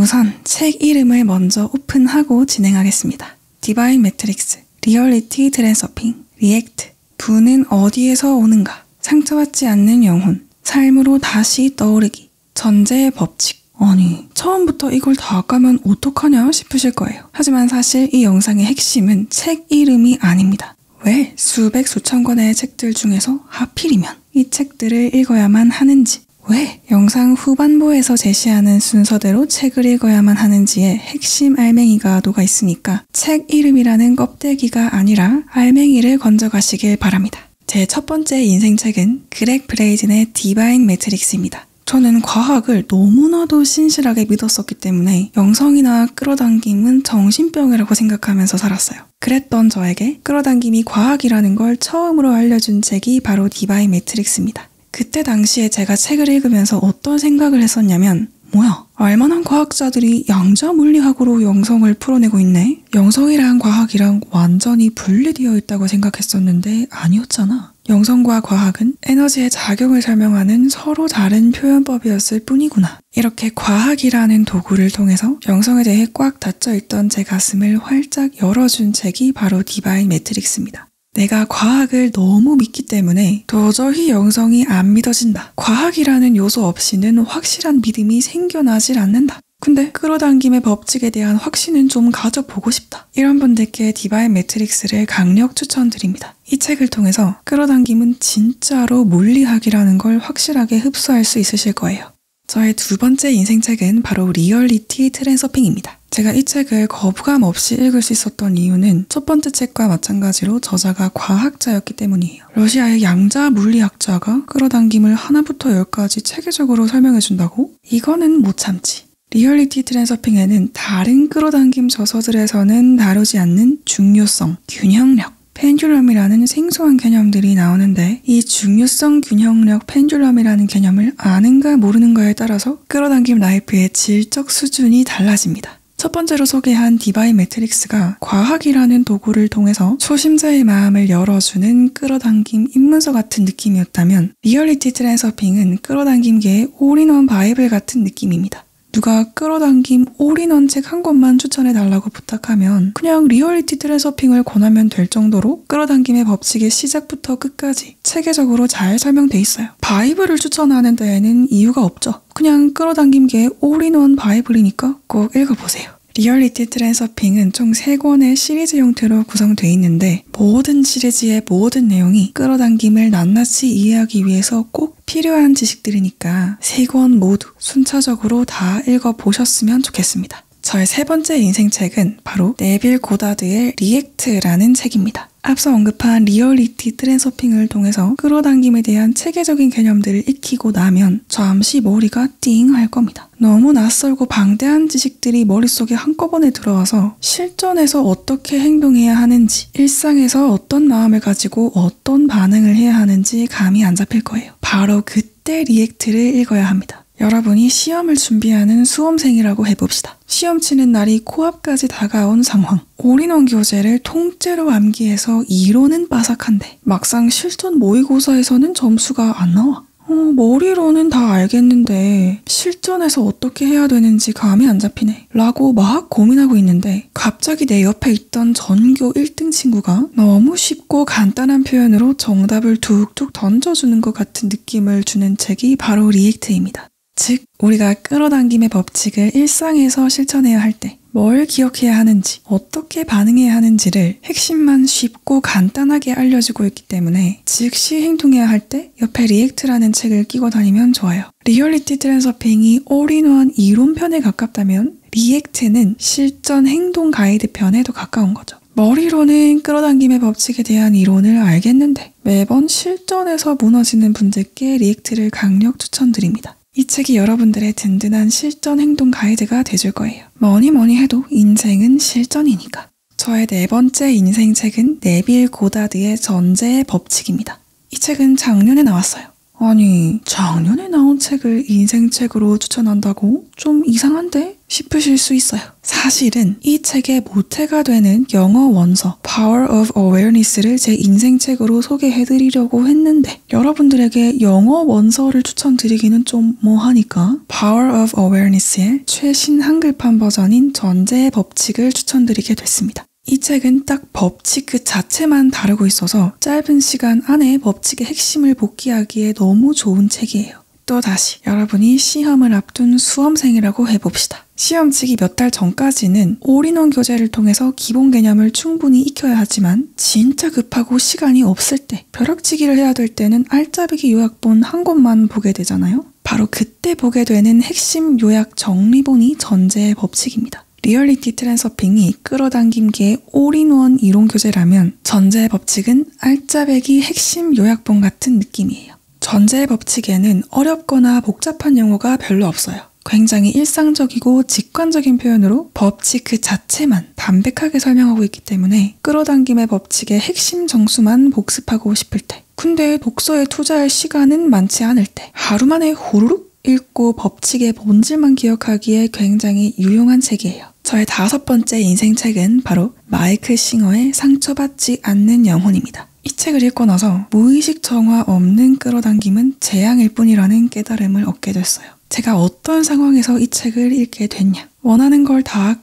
우선 책 이름을 먼저 오픈하고 진행하겠습니다. 디바인 매트릭스, 리얼리티 트랜서핑, 리액트, 부는 어디에서 오는가, 상처받지 않는 영혼, 삶으로 다시 떠오르기, 전제의 법칙. 아니, 처음부터 이걸 다 까면 어떡하냐 싶으실 거예요. 하지만 사실 이 영상의 핵심은 책 이름이 아닙니다. 왜 수백 수천 권의 책들 중에서 하필이면 이 책들을 읽어야만 하는지, 왜 영상 후반부에서 제시하는 순서대로 책을 읽어야만 하는지에 핵심 알맹이가 녹아 있으니까 책 이름이라는 껍데기가 아니라 알맹이를 건져가시길 바랍니다. 제 첫 번째 인생책은 그렉 브레이즌의 디바인 매트릭스입니다. 저는 과학을 너무나도 신실하게 믿었었기 때문에 영성이나 끌어당김은 정신병이라고 생각하면서 살았어요. 그랬던 저에게 끌어당김이 과학이라는 걸 처음으로 알려준 책이 바로 디바인 매트릭스입니다. 그때 당시에 제가 책을 읽으면서 어떤 생각을 했었냐면, 뭐야, 알만한 과학자들이 양자 물리학으로 영성을 풀어내고 있네? 영성이랑 과학이랑 완전히 분리되어 있다고 생각했었는데 아니었잖아. 영성과 과학은 에너지의 작용을 설명하는 서로 다른 표현법이었을 뿐이구나. 이렇게 과학이라는 도구를 통해서 영성에 대해 꽉 닫혀있던 제 가슴을 활짝 열어준 책이 바로 디바인 매트릭스입니다. 내가 과학을 너무 믿기 때문에 도저히 영성이 안 믿어진다. 과학이라는 요소 없이는 확실한 믿음이 생겨나질 않는다. 근데 끌어당김의 법칙에 대한 확신은 좀 가져보고 싶다. 이런 분들께 디바인 매트릭스를 강력 추천드립니다. 이 책을 통해서 끌어당김은 진짜로 물리학이라는 걸 확실하게 흡수할 수 있으실 거예요. 저의 두 번째 인생책은 바로 리얼리티 트랜서핑입니다. 제가 이 책을 거부감 없이 읽을 수 있었던 이유는 첫 번째 책과 마찬가지로 저자가 과학자였기 때문이에요. 러시아의 양자 물리학자가 끌어당김을 하나부터 열까지 체계적으로 설명해준다고? 이거는 못 참지. 리얼리티 트랜서핑에는 다른 끌어당김 저서들에서는 다루지 않는 중요성, 균형력, 펜듈럼이라는 생소한 개념들이 나오는데 이 중요성, 균형력, 펜듈럼이라는 개념을 아는가 모르는가에 따라서 끌어당김 라이프의 질적 수준이 달라집니다. 첫 번째로 소개한 디바인 매트릭스가 과학이라는 도구를 통해서 초심자의 마음을 열어주는 끌어당김 입문서 같은 느낌이었다면 리얼리티 트랜서핑은 끌어당김계의 올인원 바이블 같은 느낌입니다. 누가 끌어당김 올인원 책 한 권만 추천해달라고 부탁하면 그냥 리얼리티 트랜서핑을 권하면 될 정도로 끌어당김의 법칙의 시작부터 끝까지 체계적으로 잘 설명돼 있어요. 바이블을 추천하는 데에는 이유가 없죠. 그냥 끌어당김계의 올인원 바이블이니까 꼭 읽어보세요. 리얼리티 트랜서핑은 총 3권의 시리즈 형태로 구성되어 있는데 모든 시리즈의 모든 내용이 끌어당김을 낱낱이 이해하기 위해서 꼭 필요한 지식들이니까 3권 모두 순차적으로 다 읽어보셨으면 좋겠습니다. 저의 세 번째 인생책은 바로 네빌 고다드의 리액트라는 책입니다. 앞서 언급한 리얼리티 트랜서핑을 통해서 끌어당김에 대한 체계적인 개념들을 익히고 나면 잠시 머리가 띵 할 겁니다. 너무 낯설고 방대한 지식들이 머릿속에 한꺼번에 들어와서 실전에서 어떻게 행동해야 하는지, 일상에서 어떤 마음을 가지고 어떤 반응을 해야 하는지 감이 안 잡힐 거예요. 바로 그때 리액트를 읽어야 합니다. 여러분이 시험을 준비하는 수험생이라고 해봅시다. 시험 치는 날이 코앞까지 다가온 상황. 올인원 교재를 통째로 암기해서 이론은 빠삭한데 막상 실전 모의고사에서는 점수가 안 나와. 머리로는 다 알겠는데 실전에서 어떻게 해야 되는지 감이 안 잡히네 라고 막 고민하고 있는데 갑자기 내 옆에 있던 전교 1등 친구가 너무 쉽고 간단한 표현으로 정답을 툭툭 던져주는 것 같은 느낌을 주는 책이 바로 리액트입니다. 즉, 우리가 끌어당김의 법칙을 일상에서 실천해야 할 때 뭘 기억해야 하는지, 어떻게 반응해야 하는지를 핵심만 쉽고 간단하게 알려주고 있기 때문에 즉시 행동해야 할 때 옆에 리액트라는 책을 끼고 다니면 좋아요. 리얼리티 트랜서핑이 올인원 이론편에 가깝다면 리액트는 실전 행동 가이드 편에 더 가까운 거죠. 머리로는 끌어당김의 법칙에 대한 이론을 알겠는데 매번 실전에서 무너지는 분들께 리액트를 강력 추천드립니다. 이 책이 여러분들의 든든한 실전 행동 가이드가 돼줄 거예요. 뭐니 해도 인생은 실전이니까. 저의 네 번째 인생책은 네빌 고다드의 전제의 법칙입니다. 이 책은 작년에 나왔어요. 아니, 작년에 나온 책을 인생책으로 추천한다고? 좀 이상한데? 싶으실 수 있어요. 사실은 이 책의 모태가 되는 영어 원서 Power of Awareness를 제 인생책으로 소개해드리려고 했는데 여러분들에게 영어 원서를 추천드리기는 좀 뭐하니까 Power of Awareness의 최신 한글판 버전인 전제의 법칙을 추천드리게 됐습니다. 이 책은 딱 법칙 그 자체만 다루고 있어서 짧은 시간 안에 법칙의 핵심을 복기하기에 너무 좋은 책이에요. 또다시 여러분이 시험을 앞둔 수험생이라고 해봅시다. 시험치기 몇 달 전까지는 올인원 교재를 통해서 기본 개념을 충분히 익혀야 하지만 진짜 급하고 시간이 없을 때 벼락치기를 해야 될 때는 알짜배기 요약본 한 권만 보게 되잖아요. 바로 그때 보게 되는 핵심 요약 정리본이 전제의 법칙입니다. 리얼리티 트랜서핑이 끌어당김계의 올인원 이론 교재라면 전제의 법칙은 알짜배기 핵심 요약본 같은 느낌이에요. 전제의 법칙에는 어렵거나 복잡한 용어가 별로 없어요. 굉장히 일상적이고 직관적인 표현으로 법칙 그 자체만 담백하게 설명하고 있기 때문에 끌어당김의 법칙의 핵심 정수만 복습하고 싶을 때, 근데 독서에 투자할 시간은 많지 않을 때 하루 만에 후루룩 읽고 법칙의 본질만 기억하기에 굉장히 유용한 책이에요. 저의 5번째 인생책은 바로 마이클 싱어의 상처받지 않는 영혼입니다. 이 책을 읽고 나서 무의식 정화 없는 끌어당김은 재앙일 뿐이라는 깨달음을 얻게 됐어요. 제가 어떤 상황에서 이 책을 읽게 됐냐? 원하는 걸 다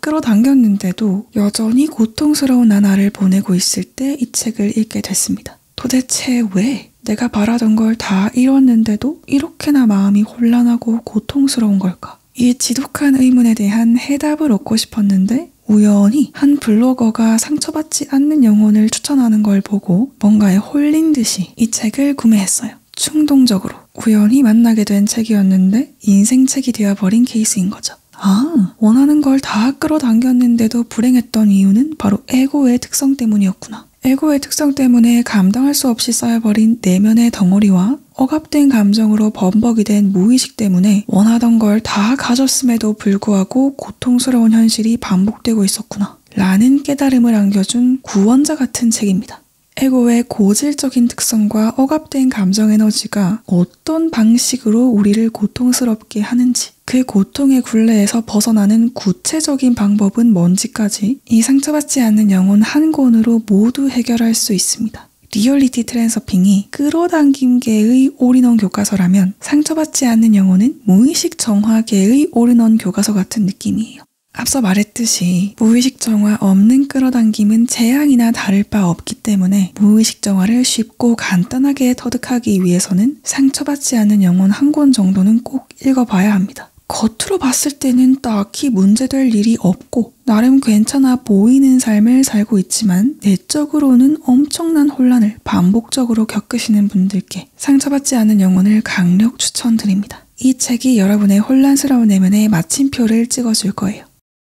끌어당겼는데도 여전히 고통스러운 나날을 보내고 있을 때 이 책을 읽게 됐습니다. 도대체 왜 내가 바라던 걸 다 이뤘는데도 이렇게나 마음이 혼란하고 고통스러운 걸까? 이 지독한 의문에 대한 해답을 얻고 싶었는데 우연히 한 블로거가 상처받지 않는 영혼을 추천하는 걸 보고 뭔가에 홀린 듯이 이 책을 구매했어요. 충동적으로 우연히 만나게 된 책이었는데 인생책이 되어버린 케이스인 거죠. 아, 원하는 걸 다 끌어당겼는데도 불행했던 이유는 바로 에고의 특성 때문이었구나. 에고의 특성 때문에 감당할 수 없이 쌓여버린 내면의 덩어리와 억압된 감정으로 범벅이 된 무의식 때문에 원하던 걸 다 가졌음에도 불구하고 고통스러운 현실이 반복되고 있었구나 라는 깨달음을 안겨준 구원자 같은 책입니다. 에고의 고질적인 특성과 억압된 감정 에너지가 어떤 방식으로 우리를 고통스럽게 하는지, 그 고통의 굴레에서 벗어나는 구체적인 방법은 뭔지까지 이 상처받지 않는 영혼 한 권으로 모두 해결할 수 있습니다. 리얼리티 트랜서핑이 끌어당김계의 올인원 교과서라면 상처받지 않는 영혼은 무의식 정화계의 올인원 교과서 같은 느낌이에요. 앞서 말했듯이 무의식 정화 없는 끌어당김은 재앙이나 다를 바 없기 때문에 무의식 정화를 쉽고 간단하게 터득하기 위해서는 상처받지 않는 영혼 한 권 정도는 꼭 읽어봐야 합니다. 겉으로 봤을 때는 딱히 문제될 일이 없고 나름 괜찮아 보이는 삶을 살고 있지만 내적으로는 엄청난 혼란을 반복적으로 겪으시는 분들께 상처받지 않은 영혼을 강력 추천드립니다. 이 책이 여러분의 혼란스러운 내면에 마침표를 찍어줄 거예요.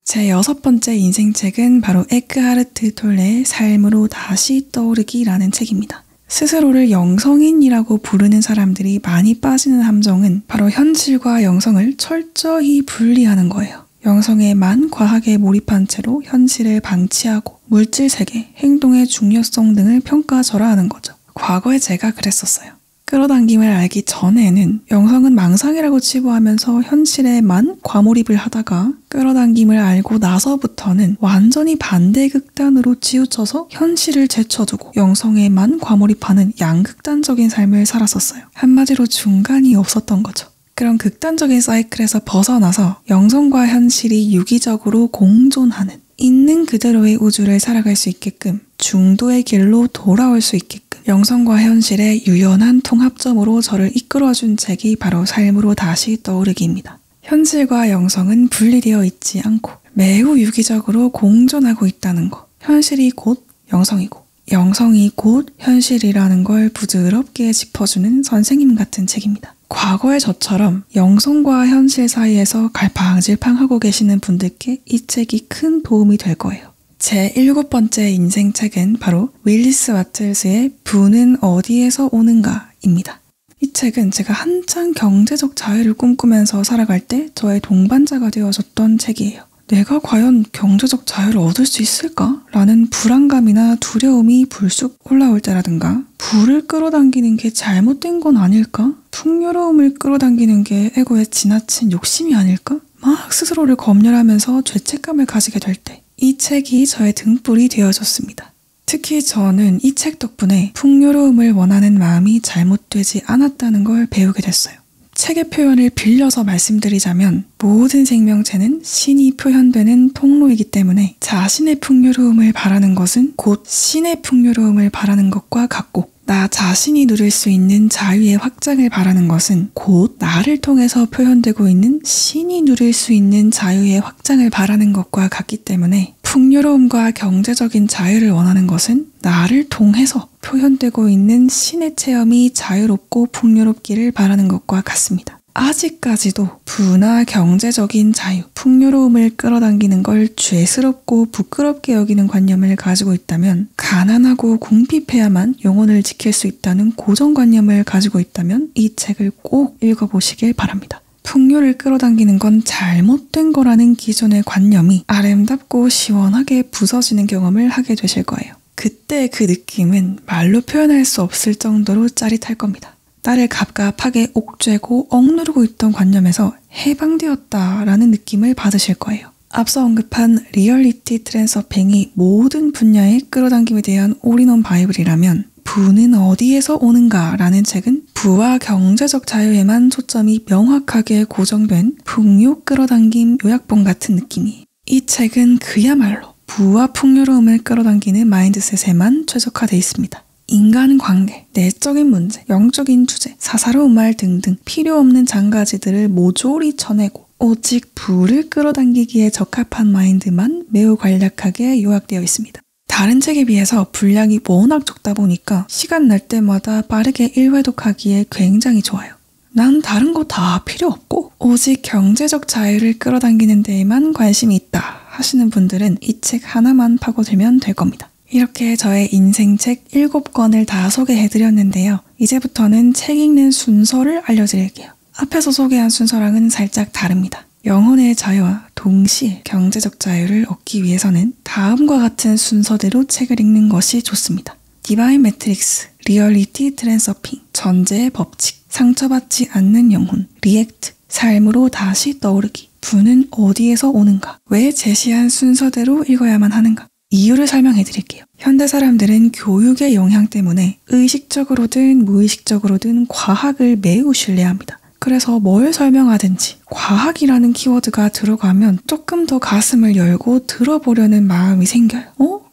제 6번째 인생책은 바로 에크하르트 톨레의 삶으로 다시 떠오르기라는 책입니다. 스스로를 영성인이라고 부르는 사람들이 많이 빠지는 함정은 바로 현실과 영성을 철저히 분리하는 거예요. 영성에만 과하게 몰입한 채로 현실을 방치하고 물질 세계, 행동의 중요성 등을 평가절하하는 거죠. 과거에 제가 그랬었어요. 끌어당김을 알기 전에는 영성은 망상이라고 치부하면서 현실에만 과몰입을 하다가 끌어당김을 알고 나서부터는 완전히 반대 극단으로 치우쳐서 현실을 제쳐두고 영성에만 과몰입하는 양극단적인 삶을 살았었어요. 한마디로 중간이 없었던 거죠. 그런 극단적인 사이클에서 벗어나서 영성과 현실이 유기적으로 공존하는 있는 그대로의 우주를 살아갈 수 있게끔 중도의 길로 돌아올 수 있게끔 영성과 현실의 유연한 통합점으로 저를 이끌어준 책이 바로 삶으로 다시 떠오르기입니다. 현실과 영성은 분리되어 있지 않고 매우 유기적으로 공존하고 있다는 거. 현실이 곧 영성이고 영성이 곧 현실이라는 걸 부드럽게 짚어주는 선생님 같은 책입니다. 과거의 저처럼 영성과 현실 사이에서 갈팡질팡하고 계시는 분들께 이 책이 큰 도움이 될 거예요. 제 7번째 인생책은 바로 윌리스 와틀스의 부는 어디에서 오는가입니다. 이 책은 제가 한창 경제적 자유를 꿈꾸면서 살아갈 때 저의 동반자가 되어줬던 책이에요. 내가 과연 경제적 자유를 얻을 수 있을까? 라는 불안감이나 두려움이 불쑥 올라올 때라든가 불을 끌어당기는 게 잘못된 건 아닐까? 풍요로움을 끌어당기는 게 에고의 지나친 욕심이 아닐까? 막 스스로를 검열하면서 죄책감을 가지게 될 때 이 책이 저의 등불이 되어줬습니다. 특히 저는 이 책 덕분에 풍요로움을 원하는 마음이 잘못되지 않았다는 걸 배우게 됐어요. 책의 표현을 빌려서 말씀드리자면 모든 생명체는 신이 표현되는 통로이기 때문에 자신의 풍요로움을 바라는 것은 곧 신의 풍요로움을 바라는 것과 같고 나 자신이 누릴 수 있는 자유의 확장을 바라는 것은 곧 나를 통해서 표현되고 있는 신이 누릴 수 있는 자유의 확장을 바라는 것과 같기 때문에 풍요로움과 경제적인 자유를 원하는 것은 나를 통해서 표현되고 있는 신의 체험이 자유롭고 풍요롭기를 바라는 것과 같습니다. 아직까지도 부나 경제적인 자유, 풍요로움을 끌어당기는 걸 죄스럽고 부끄럽게 여기는 관념을 가지고 있다면, 가난하고 궁핍해야만 영혼을 지킬 수 있다는 고정관념을 가지고 있다면 이 책을 꼭 읽어보시길 바랍니다. 풍요를 끌어당기는 건 잘못된 거라는 기존의 관념이 아름답고 시원하게 부서지는 경험을 하게 되실 거예요. 그때 그 느낌은 말로 표현할 수 없을 정도로 짜릿할 겁니다. 나를 갑갑하게 옥죄고 억누르고 있던 관념에서 해방되었다라는 느낌을 받으실 거예요. 앞서 언급한 리얼리티 트랜서핑이 모든 분야의 끌어당김에 대한 올인원 바이블이라면 부는 어디에서 오는가 라는 책은 부와 경제적 자유에만 초점이 명확하게 고정된 풍요 끌어당김 요약본 같은 느낌이에요. 이 책은 그야말로 부와 풍요로움을 끌어당기는 마인드셋에만 최적화되어 있습니다. 인간관계, 내적인 문제, 영적인 주제, 사사로운 말 등등 필요 없는 장가지들을 모조리 쳐내고 오직 부를 끌어당기기에 적합한 마인드만 매우 간략하게 요약되어 있습니다. 다른 책에 비해서 분량이 워낙 적다 보니까 시간 날 때마다 빠르게 일회독하기에 굉장히 좋아요. 난 다른 거 다 필요 없고 오직 경제적 자유를 끌어당기는 데에만 관심이 있다 하시는 분들은 이 책 하나만 파고들면 될 겁니다. 이렇게 저의 인생책 7권을 다 소개해드렸는데요. 이제부터는 책 읽는 순서를 알려드릴게요. 앞에서 소개한 순서랑은 살짝 다릅니다. 영혼의 자유와 동시에 경제적 자유를 얻기 위해서는 다음과 같은 순서대로 책을 읽는 것이 좋습니다. 디바인 매트릭스, 리얼리티 트랜서핑, 전제의 법칙, 상처받지 않는 영혼, 리액트, 삶으로 다시 떠오르기, 부는 어디에서 오는가, 왜 제시한 순서대로 읽어야만 하는가, 이유를 설명해 드릴게요. 현대 사람들은 교육의 영향 때문에 의식적으로든 무의식적으로든 과학을 매우 신뢰합니다. 그래서 뭘 설명하든지 과학이라는 키워드가 들어가면 조금 더 가슴을 열고 들어보려는 마음이 생겨요.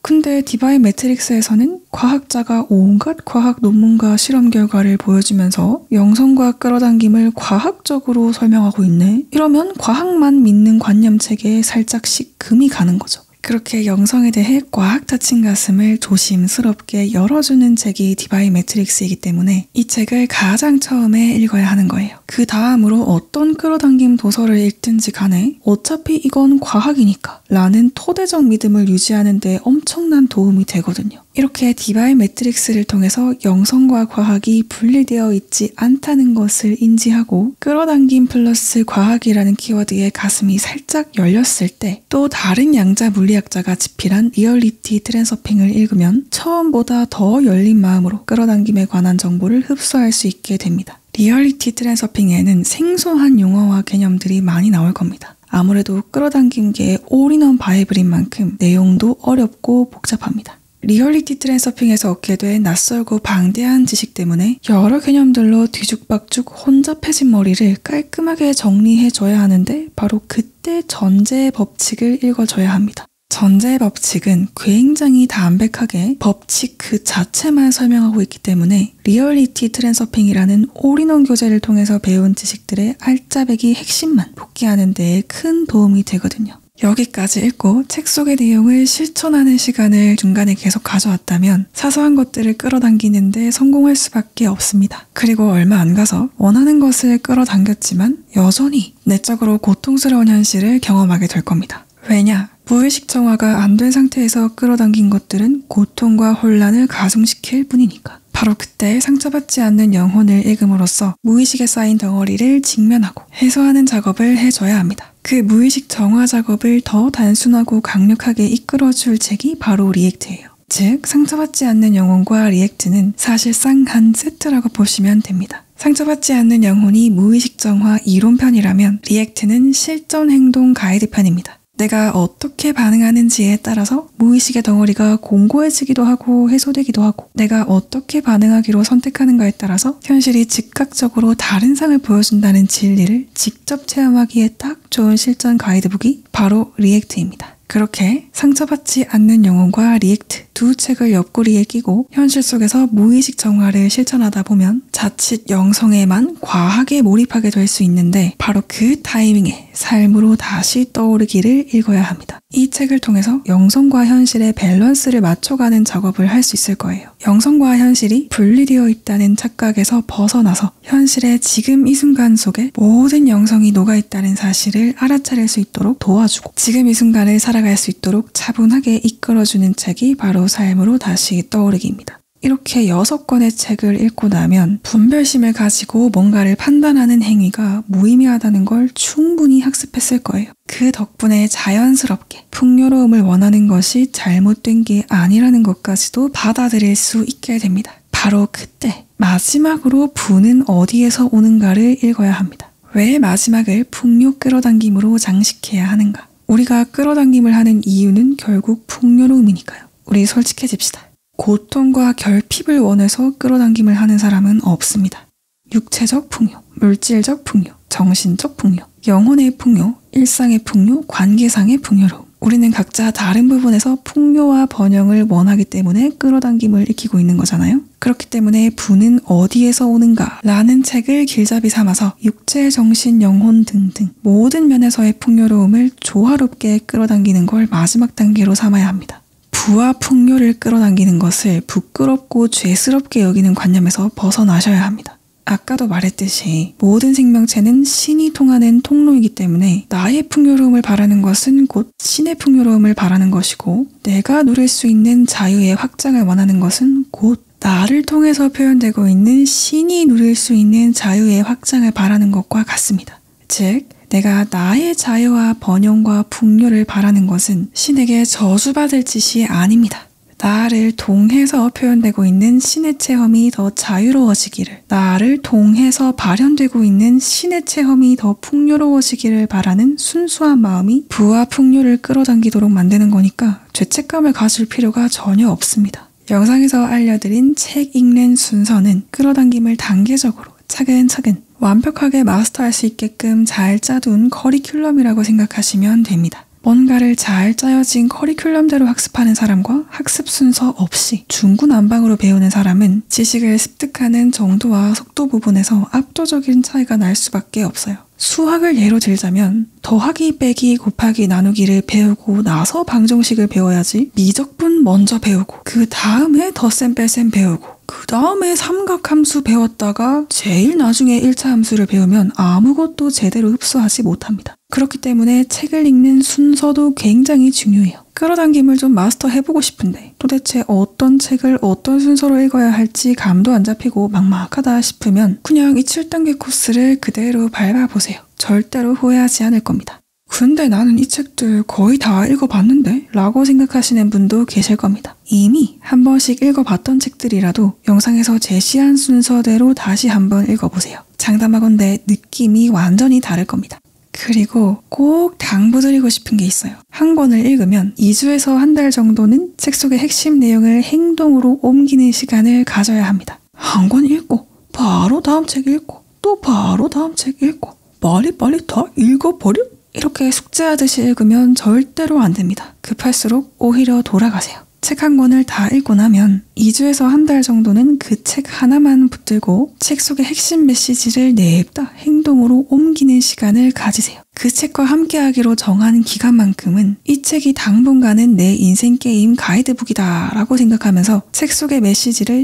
근데 디바인 매트릭스에서는 과학자가 온갖 과학 논문과 실험 결과를 보여주면서 영성과 끌어당김을 과학적으로 설명하고 있네? 이러면 과학만 믿는 관념체계에 살짝씩 금이 가는 거죠. 그렇게 영성에 대해 꽉 닫힌 가슴을 조심스럽게 열어주는 책이 디바인 매트릭스이기 때문에 이 책을 가장 처음에 읽어야 하는 거예요. 그 다음으로 어떤 끌어당김 도서를 읽든지 간에 어차피 이건 과학이니까 라는 토대적 믿음을 유지하는 데 엄청난 도움이 되거든요. 이렇게 디바인 매트릭스를 통해서 영성과 과학이 분리되어 있지 않다는 것을 인지하고 끌어당김 플러스 과학이라는 키워드에 가슴이 살짝 열렸을 때 또 다른 양자 물리학자가 집필한 리얼리티 트랜서핑을 읽으면 처음보다 더 열린 마음으로 끌어당김에 관한 정보를 흡수할 수 있게 됩니다. 리얼리티 트랜서핑에는 생소한 용어와 개념들이 많이 나올 겁니다. 아무래도 끌어당김계의 올인원 바이블인 만큼 내용도 어렵고 복잡합니다. 리얼리티 트랜서핑에서 얻게 된 낯설고 방대한 지식 때문에 여러 개념들로 뒤죽박죽 혼잡해진 머리를 깔끔하게 정리해줘야 하는데 바로 그때 전제의 법칙을 읽어줘야 합니다. 전제의 법칙은 굉장히 담백하게 법칙 그 자체만 설명하고 있기 때문에 리얼리티 트랜서핑이라는 올인원 교재를 통해서 배운 지식들의 알짜배기 핵심만 복기하는 데에 큰 도움이 되거든요. 여기까지 읽고 책 속의 내용을 실천하는 시간을 중간에 계속 가져왔다면 사소한 것들을 끌어당기는데 성공할 수밖에 없습니다. 그리고 얼마 안 가서 원하는 것을 끌어당겼지만 여전히 내적으로 고통스러운 현실을 경험하게 될 겁니다. 왜냐? 무의식 정화가 안 된 상태에서 끌어당긴 것들은 고통과 혼란을 가중시킬 뿐이니까. 바로 그때 상처받지 않는 영혼을 읽음으로써 무의식에 쌓인 덩어리를 직면하고 해소하는 작업을 해줘야 합니다. 그 무의식 정화 작업을 더 단순하고 강력하게 이끌어줄 책이 바로 리액트예요. 즉 상처받지 않는 영혼과 리액트는 사실상 한 세트라고 보시면 됩니다. 상처받지 않는 영혼이 무의식 정화 이론편이라면 리액트는 실전 행동 가이드편입니다. 내가 어떻게 반응하는지에 따라서 무의식의 덩어리가 공고해지기도 하고 해소되기도 하고 내가 어떻게 반응하기로 선택하는가에 따라서 현실이 즉각적으로 다른 상을 보여준다는 진리를 직접 체험하기에 딱 좋은 실전 가이드북이 바로 리액트입니다. 그렇게 상처받지 않는 영혼과 리액트 두 책을 옆구리에 끼고 현실 속에서 무의식 정화를 실천하다 보면 자칫 영성에만 과하게 몰입하게 될 수 있는데 바로 그 타이밍에 삶으로 다시 떠오르기를 읽어야 합니다. 이 책을 통해서 영성과 현실의 밸런스를 맞춰가는 작업을 할 수 있을 거예요. 영성과 현실이 분리되어 있다는 착각에서 벗어나서 현실의 지금 이 순간 속에 모든 영성이 녹아있다는 사실을 알아차릴 수 있도록 도와주고 지금 이 순간을 살아갈 수 있도록 차분하게 이끌어주는 책이 바로 삶으로 다시 떠오르기입니다. 이렇게 6권의 책을 읽고 나면 분별심을 가지고 뭔가를 판단하는 행위가 무의미하다는 걸 충분히 학습했을 거예요. 그 덕분에 자연스럽게 풍요로움을 원하는 것이 잘못된 게 아니라는 것까지도 받아들일 수 있게 됩니다. 바로 그때 마지막으로 부는 어디에서 오는가를 읽어야 합니다. 왜 마지막을 풍요 끌어당김으로 장식해야 하는가? 우리가 끌어당김을 하는 이유는 결국 풍요로움이니까요. 우리 솔직해집시다. 고통과 결핍을 원해서 끌어당김을 하는 사람은 없습니다. 육체적 풍요, 물질적 풍요, 정신적 풍요, 영혼의 풍요, 일상의 풍요, 관계상의 풍요로움. 우리는 각자 다른 부분에서 풍요와 번영을 원하기 때문에 끌어당김을 익히고 있는 거잖아요. 그렇기 때문에 부는 어디에서 오는가 라는 책을 길잡이 삼아서 육체, 정신, 영혼 등등 모든 면에서의 풍요로움을 조화롭게 끌어당기는 걸 마지막 단계로 삼아야 합니다. 부와 풍요를 끌어당기는 것을 부끄럽고 죄스럽게 여기는 관념에서 벗어나셔야 합니다. 아까도 말했듯이 모든 생명체는 신이 통하는 통로이기 때문에 나의 풍요로움을 바라는 것은 곧 신의 풍요로움을 바라는 것이고 내가 누릴 수 있는 자유의 확장을 원하는 것은 곧 나를 통해서 표현되고 있는 신이 누릴 수 있는 자유의 확장을 바라는 것과 같습니다. 즉 내가 나의 자유와 번영과 풍요를 바라는 것은 신에게 저주받을 짓이 아닙니다. 나를 통해서 표현되고 있는 신의 체험이 더 자유로워지기를, 나를 통해서 발현되고 있는 신의 체험이 더 풍요로워지기를 바라는 순수한 마음이 부와 풍요를 끌어당기도록 만드는 거니까 죄책감을 가질 필요가 전혀 없습니다. 영상에서 알려드린 책 읽는 순서는 끌어당김을 단계적으로 차근차근 완벽하게 마스터할 수 있게끔 잘 짜둔 커리큘럼이라고 생각하시면 됩니다. 뭔가를 잘 짜여진 커리큘럼대로 학습하는 사람과 학습 순서 없이 중구난방으로 배우는 사람은 지식을 습득하는 정도와 속도 부분에서 압도적인 차이가 날 수밖에 없어요. 수학을 예로 들자면 더하기, 빼기, 곱하기, 나누기를 배우고 나서 방정식을 배워야지 미적분 먼저 배우고 그 다음에 덧셈 뺄셈 배우고 그 다음에 삼각함수 배웠다가 제일 나중에 1차 함수를 배우면 아무것도 제대로 흡수하지 못합니다. 그렇기 때문에 책을 읽는 순서도 굉장히 중요해요. 끌어당김을 좀 마스터해보고 싶은데 도대체 어떤 책을 어떤 순서로 읽어야 할지 감도 안 잡히고 막막하다 싶으면 그냥 이 7단계 코스를 그대로 밟아보세요. 절대로 후회하지 않을 겁니다. 근데 나는 이 책들 거의 다 읽어봤는데? 라고 생각하시는 분도 계실 겁니다. 이미 한 번씩 읽어봤던 책들이라도 영상에서 제시한 순서대로 다시 한번 읽어보세요. 장담하건대 느낌이 완전히 다를 겁니다. 그리고 꼭 당부드리고 싶은 게 있어요. 한 권을 읽으면 2주에서 한 달 정도는 책 속의 핵심 내용을 행동으로 옮기는 시간을 가져야 합니다. 한 권 읽고 바로 다음 책 읽고 또 바로 다음 책 읽고 빨리 다 읽어버려? 이렇게 숙제하듯이 읽으면 절대로 안 됩니다. 급할수록 오히려 돌아가세요. 책 한 권을 다 읽고 나면 2주에서 한 달 정도는 그 책 하나만 붙들고 책 속의 핵심 메시지를 냅다 행동으로 옮기는 시간을 가지세요. 그 책과 함께하기로 정한 기간만큼은 이 책이 당분간은 내 인생 게임 가이드북이다 라고 생각하면서 책 속의 메시지를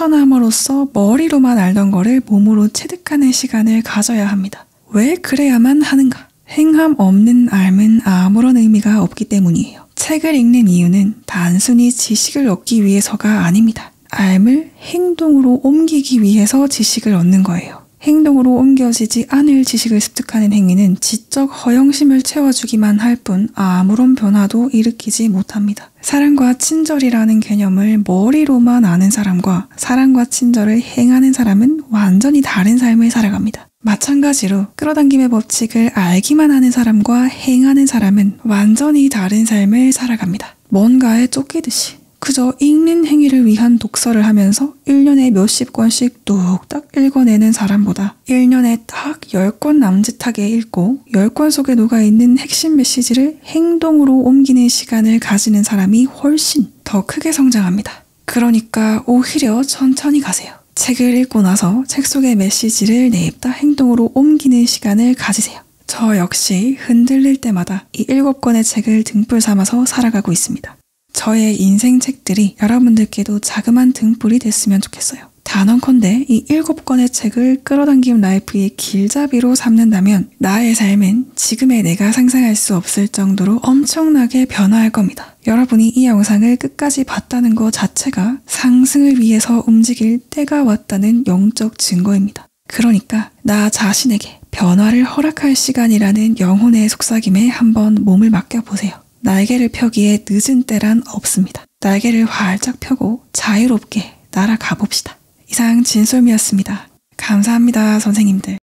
실천함으로써 머리로만 알던 거를 몸으로 체득하는 시간을 가져야 합니다. 왜 그래야만 하는가? 행함 없는 삶은 아무런 의미가 없기 때문이에요. 책을 읽는 이유는 단순히 지식을 얻기 위해서가 아닙니다. 삶을 행동으로 옮기기 위해서 지식을 얻는 거예요. 행동으로 옮겨지지 않을 지식을 습득하는 행위는 지적 허영심을 채워주기만 할 뿐 아무런 변화도 일으키지 못합니다. 사랑과 친절이라는 개념을 머리로만 아는 사람과 사랑과 친절을 행하는 사람은 완전히 다른 삶을 살아갑니다. 마찬가지로 끌어당김의 법칙을 알기만 하는 사람과 행하는 사람은 완전히 다른 삶을 살아갑니다. 뭔가에 쫓기듯이 그저 읽는 행위를 위한 독서를 하면서 1년에 몇십 권씩 뚝딱 읽어내는 사람보다 1년에 딱 10권 남짓하게 읽고 10권 속에 녹아있는 핵심 메시지를 행동으로 옮기는 시간을 가지는 사람이 훨씬 더 크게 성장합니다. 그러니까 오히려 천천히 가세요. 책을 읽고 나서 책 속의 메시지를 냅다 행동으로 옮기는 시간을 가지세요. 저 역시 흔들릴 때마다 이 7권의 책을 등불 삼아서 살아가고 있습니다. 저의 인생 책들이 여러분들께도 자그만 등불이 됐으면 좋겠어요. 단언컨대 이 7권의 책을 끌어당김 라이프의 길잡이로 삼는다면 나의 삶은 지금의 내가 상상할 수 없을 정도로 엄청나게 변화할 겁니다. 여러분이 이 영상을 끝까지 봤다는 것 자체가 상승을 위해서 움직일 때가 왔다는 영적 증거입니다. 그러니까 나 자신에게 변화를 허락할 시간이라는 영혼의 속삭임에 한번 몸을 맡겨보세요. 날개를 펴기에 늦은 때란 없습니다. 날개를 활짝 펴고 자유롭게 날아가 봅시다. 이상 진솔미였습니다. 감사합니다, 선생님들.